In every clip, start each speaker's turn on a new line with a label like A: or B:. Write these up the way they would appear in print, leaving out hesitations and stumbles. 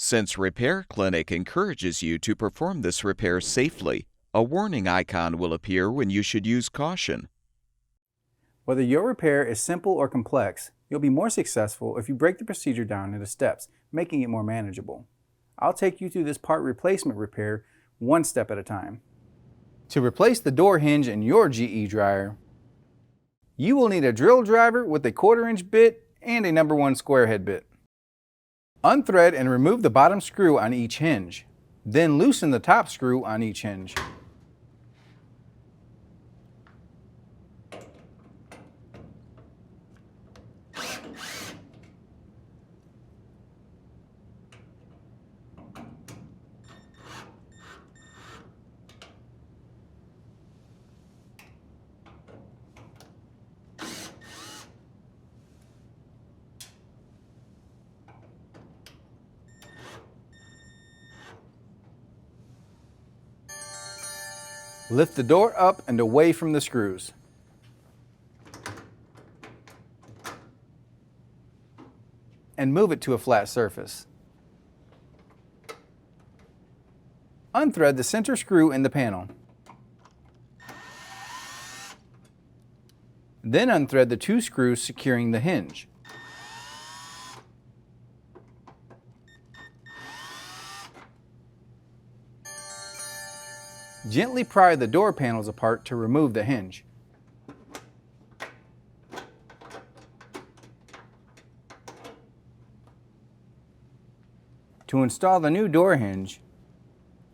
A: Since Repair Clinic encourages you to perform this repair safely, a warning icon will appear when you should use caution.
B: Whether your repair is simple or complex, you'll be more successful if you break the procedure down into steps, making it more manageable. I'll take you through this part replacement repair one step at a time. To replace the door hinge in your GE dryer, you will need a drill driver with a 1/4 inch bit and a No. 1 square head bit. Unthread and remove the bottom screw on each hinge. Then loosen the top screw on each hinge. Lift the door up and away from the screws. And move it to a flat surface. Unthread the center screw in the panel. Then unthread the 2 screws securing the hinge. Gently pry the door panels apart to remove the hinge. To install the new door hinge,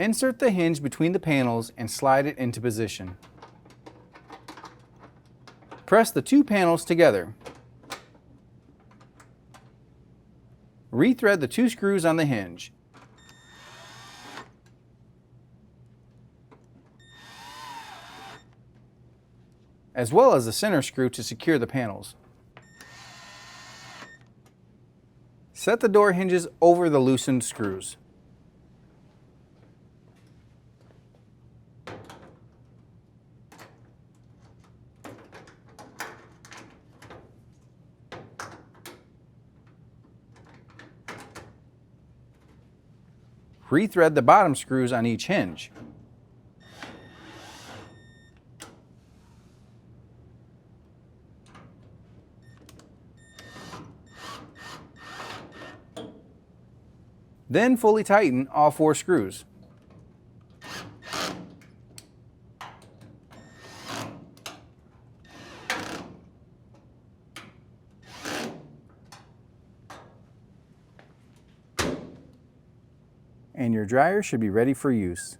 B: insert the hinge between the panels and slide it into position. Press the 2 panels together. Rethread the 2 screws on the hinge. As well as the center screw to secure the panels. Set the door hinges over the loosened screws. Rethread the bottom screws on each hinge. Then fully tighten all 4 screws. And your dryer should be ready for use.